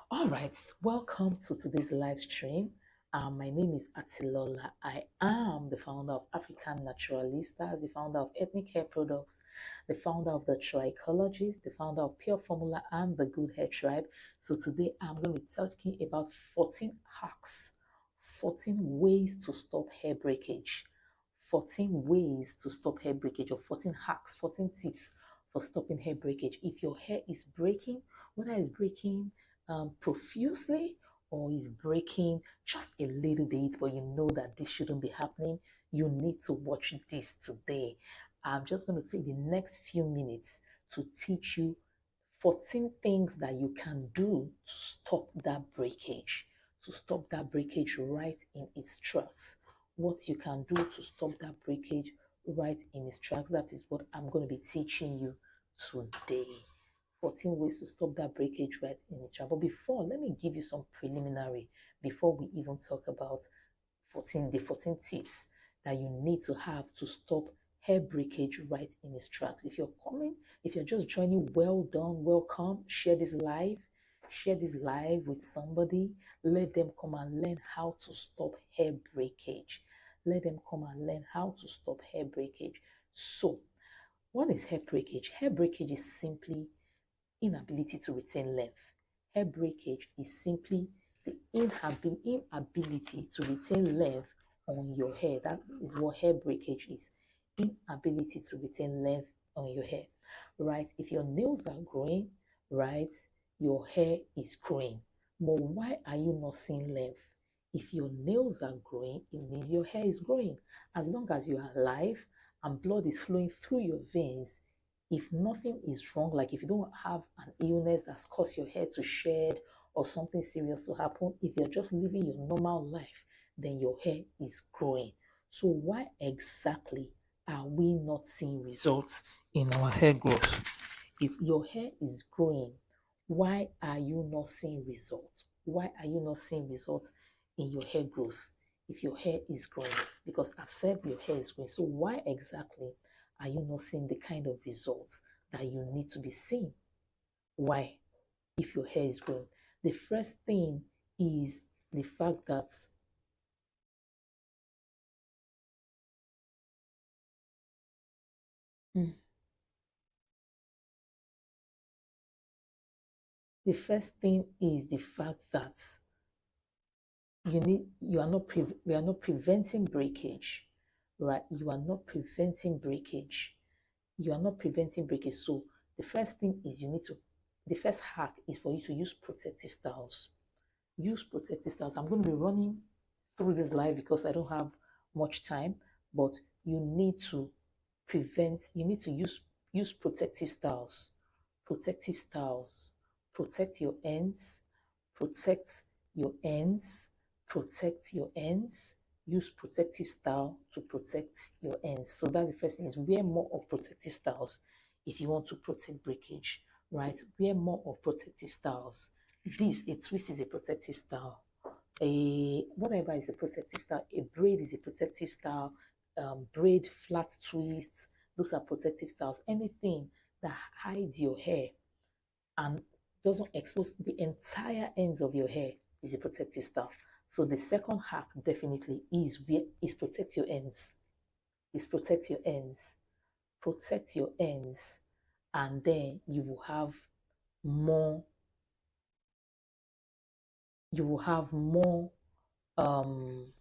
All right, welcome to today's live stream. My name is Atilola. I am the founder of African Naturalistas, the founder of Ethnic Hair Products, the founder of the Trichologist, the founder of Pure Formula and the Good Hair Tribe. So today I'm going to be talking about 14 hacks, 14 ways to stop hair breakage, 14 ways to stop hair breakage, or 14 hacks, 14 tips for stopping hair breakage. If your hair is breaking, whether it's breaking profusely or is breaking just a little bit, but you know that this shouldn't be happening, you need to watch this today. I'm just going to take the next few minutes to teach you 14 things that you can do to stop that breakage, to stop that breakage right in its tracks. What you can do to stop that breakage right in its tracks, that is what I'm going to be teaching you today. 14 ways to stop that breakage right in its track. But before, let me give you some preliminary before we even talk about the 14 tips that you need to have to stop hair breakage right in its tracks. If you're just joining, well done, welcome. Share this live with somebody. Let them come and learn how to stop hair breakage. Let them come and learn how to stop hair breakage. So, what is hair breakage? Hair breakage is simply inability to retain length. Hair breakage is simply the inability to retain length on your hair. That is what hair breakage is. Inability to retain length on your hair. Right? If your nails are growing, right, your hair is growing. But why are you not seeing length? If your nails are growing, it means your hair is growing. As long as you are alive and blood is flowing through your veins, if nothing is wrong, like if you don't have an illness that's caused your hair to shed or something serious to happen, if you're just living your normal life, then your hair is growing. So why exactly are we not seeing results in our hair growth? If your hair is growing, why are you not seeing results? Why are you not seeing results in your hair growth if your hair is growing? Because I've said your hair is growing. So why exactly are you not seeing the kind of results that you need to be seeing? Why? If your hair is growing. The first thing is the fact that mm, the first thing is the fact that we are not preventing breakage, right? You are not preventing breakage. You are not preventing breakage. So the first thing is the first hack is for you to use protective styles. Use protective styles. I'm going to be running through this live because I don't have much time, but you need to use protective styles. Protective styles. Protect your ends, protect your ends, protect your ends. Use protective style to protect your ends. So that's the first thing, is wear more of protective styles if you want to protect breakage, right? Wear more of protective styles. A twist is a protective style. A whatever is a protective style. A braid is a protective style. Braid, flat twists, those are protective styles. Anything that hides your hair and doesn't expose the entire ends of your hair is a protective style. So the second hack definitely is protect your ends. Is protect your ends. Protect your ends, and then more you will have more um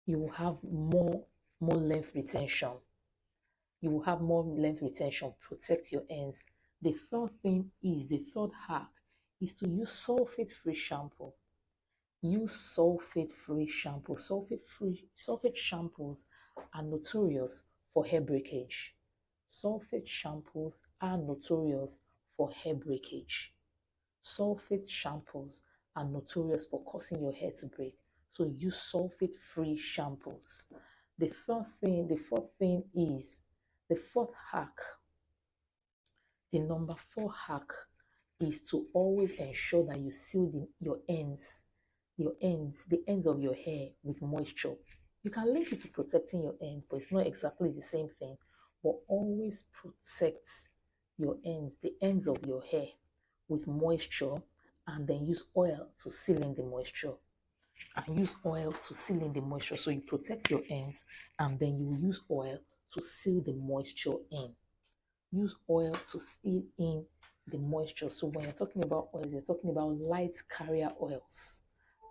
you will have more length retention. You will have more length retention. Protect your ends. The third hack is to use sulfate-free shampoo. Use sulfate-free shampoo. Sulfate shampoos are notorious for hair breakage. Sulfate shampoos are notorious for hair breakage. Sulfate shampoos are notorious for causing your hair to break. So use sulfate-free shampoos. The fourth thing is the fourth hack. The number four hack is to always ensure that you seal the ends of your hair with moisture. You can link it to protecting your ends, but it's not exactly the same thing. But always protect the ends of your hair with moisture and then use oil to seal in the moisture. And use oil to seal in the moisture. So you protect your ends and then you use oil to seal the moisture in. Use oil to seal in the moisture. So when you're talking about oil, you're talking about light carrier oils.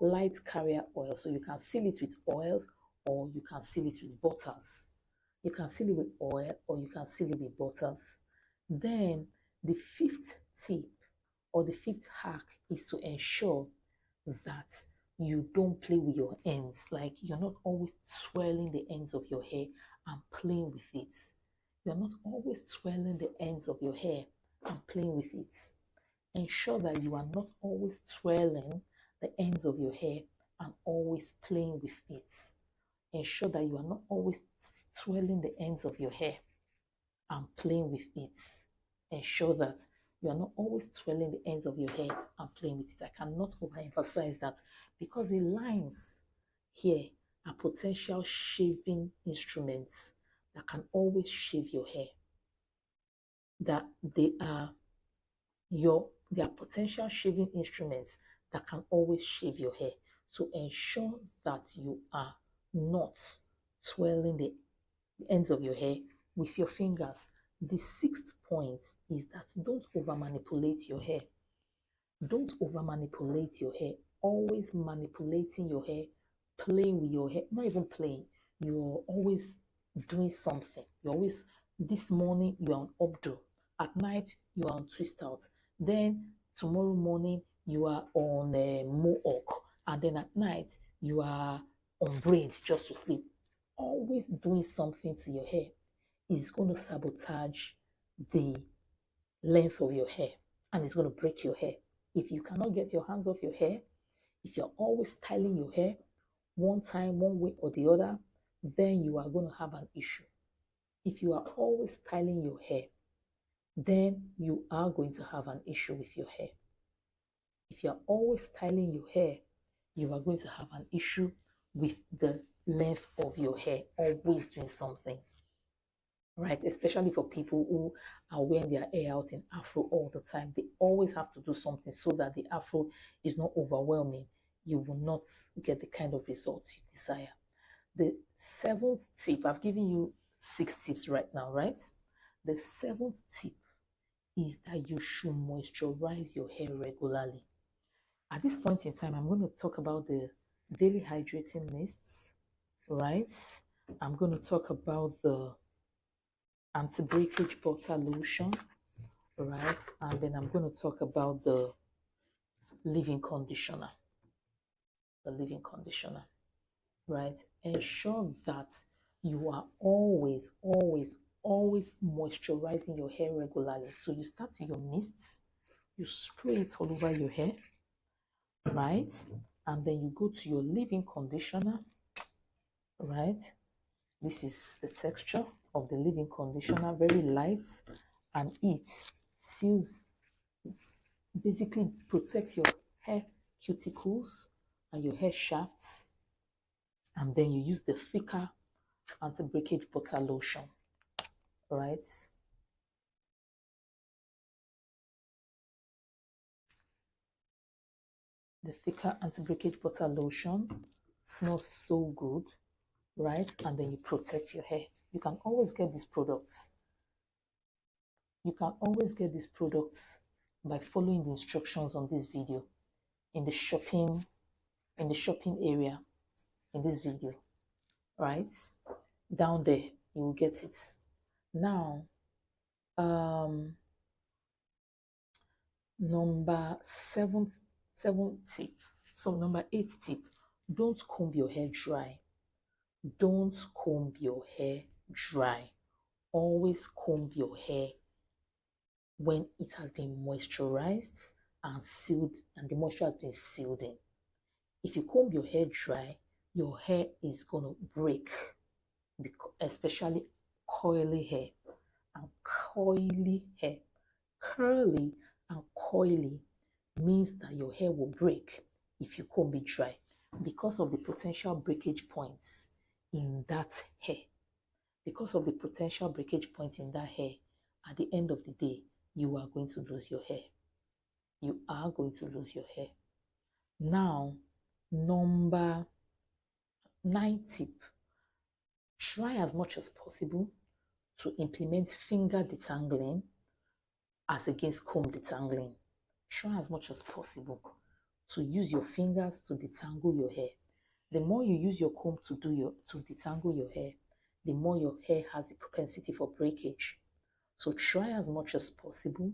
Light carrier oil. So you can seal it with oils or you can seal it with butters. You can seal it with oil or you can seal it with butters. Then the fifth tip or the fifth hack is to ensure that you don't play with your ends. Like you're not always twirling the ends of your hair and playing with it. You're not always twirling the ends of your hair and playing with it. Ensure that you are not always twirling the ends of your hair and always playing with it. Ensure that you are not always twirling the ends of your hair and playing with it. Ensure that you are not always twirling the ends of your hair and playing with it. I cannot overemphasize that because the lines here are potential shaving instruments that can always shave your hair. That they are potential shaving instruments that can always shave your hair. So ensure that you are not twirling the ends of your hair with your fingers. The sixth point is that don't over manipulate your hair. Don't over manipulate your hair. Always manipulating your hair, playing with your hair, not even playing. You're always doing something. You're always, this morning you are on updo. At night you are on twist out. Then tomorrow morning you are on mohawk. And then at night you are on braid just to sleep. Always doing something to your hair is going to sabotage the length of your hair and it's going to break your hair. If you cannot get your hands off your hair, if you're always styling your hair one time, one way or the other, then you are going to have an issue. If you are always styling your hair, then you are going to have an issue with your hair. If you're always styling your hair, you are going to have an issue with the length of your hair, always doing something. Right, especially for people who are wearing their hair out in afro all the time. They always have to do something so that the afro is not overwhelming. You will not get the kind of results you desire. The seventh tip, I've given you 6 tips right now, right? The seventh tip is that you should moisturize your hair regularly. At this point in time, I'm going to talk about the daily hydrating mists, right? I'm going to talk about the anti-breakage butter lotion, right? And then I'm going to talk about the leave-in conditioner. The leave-in conditioner, right? Ensure that you are always, always, always moisturizing your hair regularly. So you start with your mists, you spray it all over your hair, right? And then you go to your leave-in conditioner, right? This is the texture of the leave-in conditioner, very light, and it seals, basically protects your hair cuticles and your hair shafts. And then you use the thicker anti-breakage butter lotion, right? The thicker anti-breakage butter lotion smells so good, right? And then you protect your hair. You can always get these products. You can always get these products by following the instructions on this video in the shopping area in this video, right? Down there, you will get it. Now, number seven tip. So number 8 tip, don't comb your hair dry. Don't comb your hair dry. Always comb your hair when it has been moisturized and sealed, and the moisture has been sealed in. If you comb your hair dry, your hair is going to break, especially coily hair. And coily hair, curly and coily, means that your hair will break if you comb it dry because of the potential breakage points in that hair. Because of the potential breakage point in that hair, at the end of the day, you are going to lose your hair. you are going to lose your hair. Now, number 9 tip, try as much as possible to implement finger detangling as against comb detangling. Try as much as possible to use your fingers to detangle your hair. The more you use your comb to detangle your hair, the more your hair has a propensity for breakage. So try as much as possible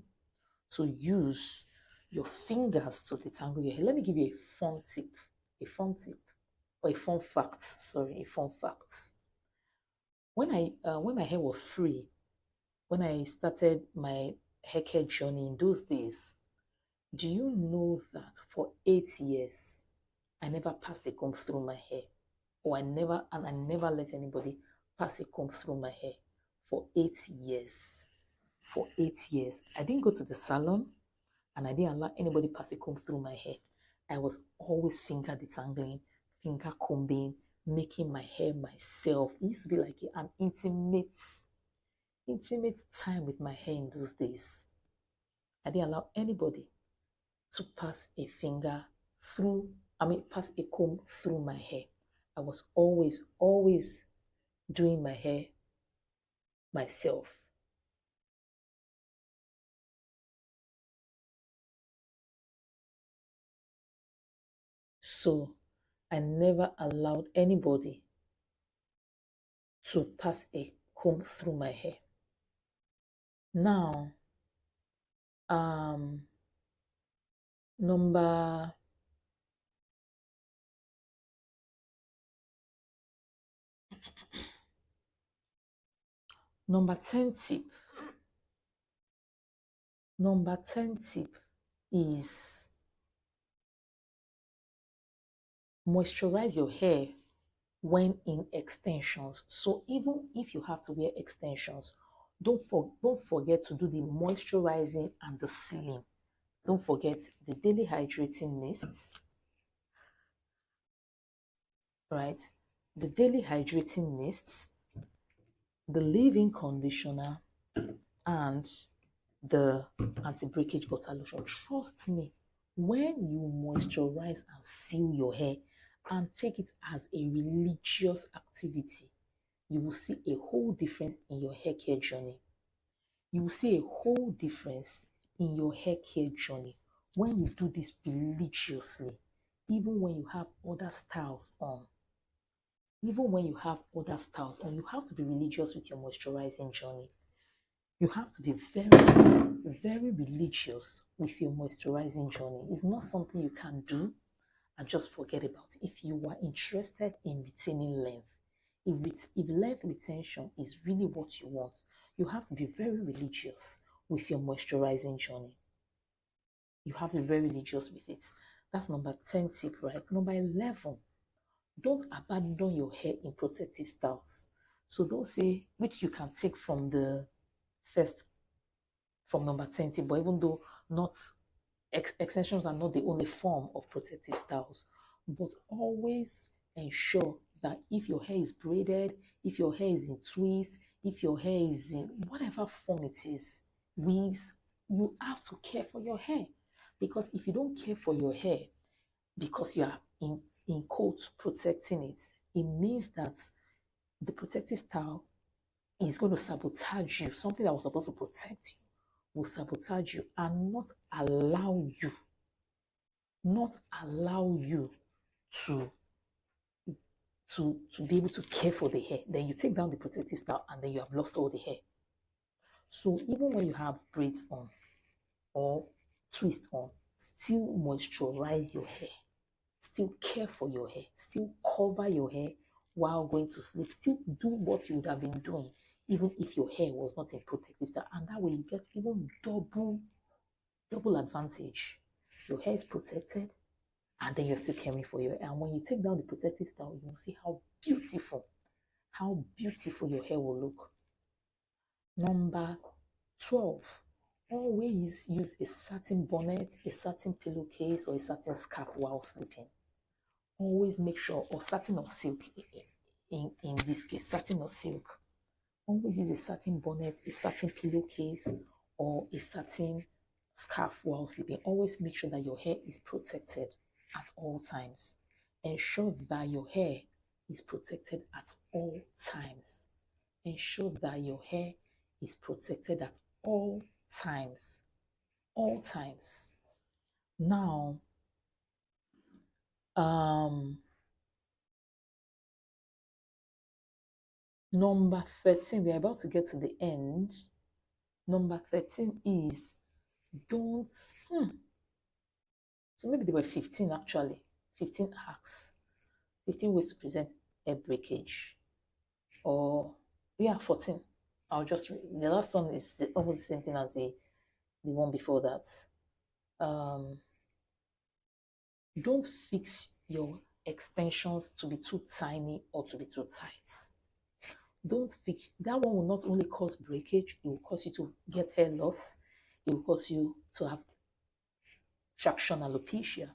to use your fingers to detangle your hair. Let me give you a fun tip, or a fun fact. Sorry, a fun fact. When my hair was free, when I started my hair care journey in those days, do you know that for 8 years I never passed a comb through my hair, or I never let anybody pass a comb through my hair for 8 years. For 8 years, I didn't go to the salon, and I didn't allow anybody pass a comb through my hair. I was always finger detangling, finger combing, making my hair myself. It used to be like an intimate time with my hair in those days. I didn't allow anybody to pass a finger through, pass a comb through my hair. I was always doing my hair myself. So I never allowed anybody to pass a comb through my hair. Now, um, number number 10 tip. Number 10 tip is moisturize your hair when in extensions. So even if you have to wear extensions, don't forget to do the moisturizing and the sealing. Don't forget the daily hydrating mists, right? The daily hydrating mists, the leave-in conditioner, and the anti-breakage butter lotion. Trust me, when you moisturize and seal your hair and take it as a religious activity, you will see a whole difference in your hair care journey. You will see a whole difference in your hair care journey when you do this religiously, even when you have other styles on. Even when you have other styles on, you have to be religious with your moisturizing journey. You have to be very religious with your moisturizing journey. It's not something you can do and just forget about. If you are interested in retaining length, if length retention is really what you want, you have to be very religious with your moisturizing journey. You have to be very religious with it. That's number 10 tip, right? Number 11, don't abandon your hair in protective styles. So don't say, which you can take from the first, from number 20, but even though not extensions are not the only form of protective styles, but always ensure that if your hair is braided, if your hair is in twists, if your hair is in whatever form it is, weaves, you have to care for your hair. Because if you don't care for your hair, because you are in quotes protecting it, it means that the protective style is going to sabotage you. Something that was supposed to protect you will sabotage you and not allow you to to be able to care for the hair. Then you take down the protective style and then you have lost all the hair. So even when you have braids on or twists on, still moisturize your hair, still care for your hair, still cover your hair while going to sleep, still do what you would have been doing even if your hair was not in protective style. And that way you get even double advantage. Your hair is protected and then you're still caring for your hair. And when you take down the protective style, you will see how beautiful your hair will look. Number 12, always use a satin bonnet, a satin pillowcase, or a satin scarf while sleeping. Always make sure, or satin or silk, in this case, satin or silk. Always use a satin bonnet, a satin pillowcase, or a satin scarf while sleeping. Always make sure that your hair is protected at all times. Ensure that your hair is protected at all times. Ensure that your hair is protected at all times. All times. Now, number 13, we're about to get to the end. Number 13 is don't, so maybe there were 15 actually, 15 hacks, 15 ways to prevent hair breakage. Or, yeah, 14. The last one is almost the same thing as the one before that. Don't fix your extensions to be too tiny or to be too tight. Don't fix that one. Will not only cause breakage, it will cause you to get hair loss, it will cause you to have traction alopecia.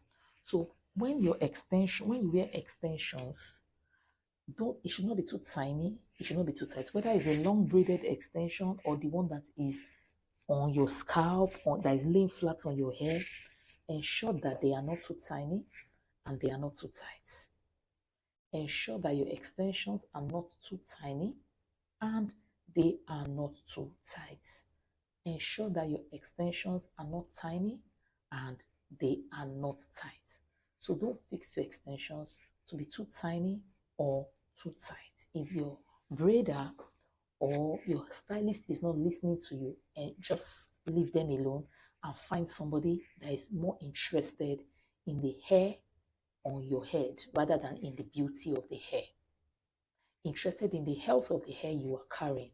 So when you wear extensions, it should not be too tiny, it should not be too tight. Whether it's a long braided extension or the one that is on your scalp or that is laying flat on your hair, ensure that they are not too tiny and they are not too tight. Ensure that your extensions are not too tiny and they are not too tight. Ensure that your extensions are not tiny and they are not tight. So don't fix your extensions to be too tiny or too tight. If your braider or your stylist is not listening to you, and just leave them alone and find somebody that is more interested in the hair on your head rather than in the beauty of the hair. Interested in the health of the hair you are carrying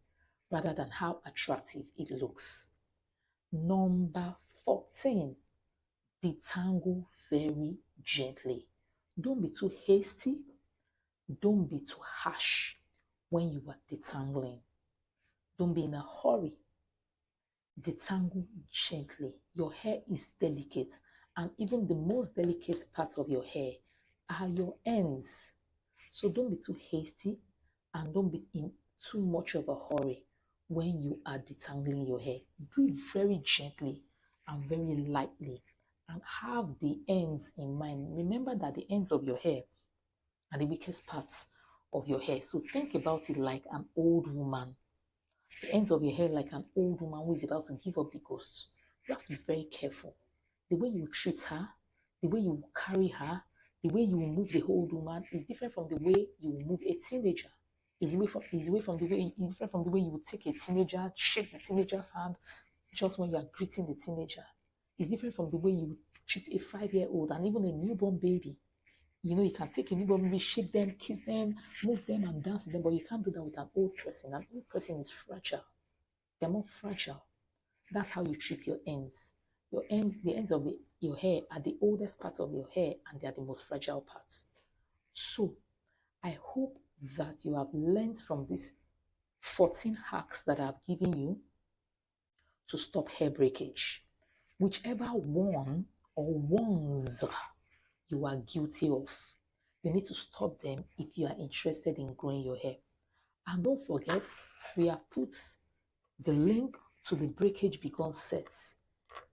rather than how attractive it looks. Number 14, detangle very gently. Don't be too hasty. Don't be too harsh when you are detangling. Don't be in a hurry. Detangle gently. Your hair is delicate, and even the most delicate parts of your hair are your ends. So don't be too hasty and don't be in too much of a hurry when you are detangling your hair. Do it very gently and very lightly and have the ends in mind. Remember that the ends of your hair are the weakest parts of your hair. So think about it like an old woman. The ends of your hair like an old woman who is about to give up the ghost. You have to be very careful. The way you treat her, the way you carry her, the way you move the old woman is different from the way you move a teenager. It's different from the way you would take a teenager, shake the teenager's hand just when you are greeting the teenager. It's different from the way you treat a 5-year-old and even a newborn baby. You know, you can take a newborn baby, shake them, kiss them, move them, and dance with them, but you can't do that with an old person. An old person is fragile. They're more fragile. That's how you treat your ends. The ends of your hair are the oldest parts of your hair, and they are the most fragile parts. So, I hope that you have learned from these 14 hacks that I've given you to stop hair breakage. Whichever one or ones you are guilty of, you need to stop them if you are interested in growing your hair. And don't forget, we have put the link to the Breakage Begun sets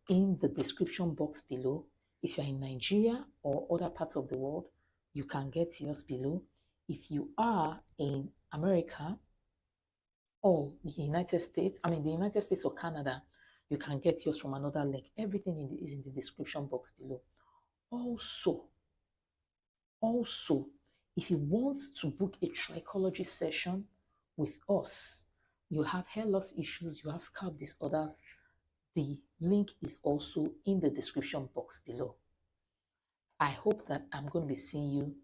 in the description box below. If you're in Nigeria or other parts of the world, you can get yours below. If you are in America or the United States or Canada, you can get yours from another link. Everything is in the description box below. Also, if you want to book a trichology session with us, you have hair loss issues, you have scalp disorders, the link is also in the description box below. I hope that I'm going to be seeing you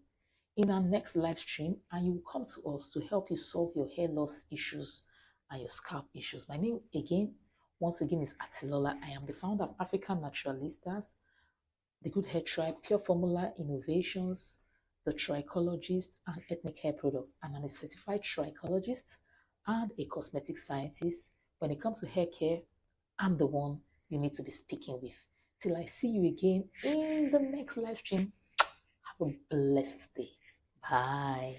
in our next live stream and you will come to us to help you solve your hair loss issues and your scalp issues. My name once again is Atilola. I am the founder of African Naturalistas, the Good Hair Tribe, Pure Formula Innovations, the Trichologist, and Ethnic Hair Products. And I'm a certified trichologist and a cosmetic scientist. When it comes to hair care, I'm the one you need to be speaking with. Till I see you again in the next live stream, have a blessed day. Bye.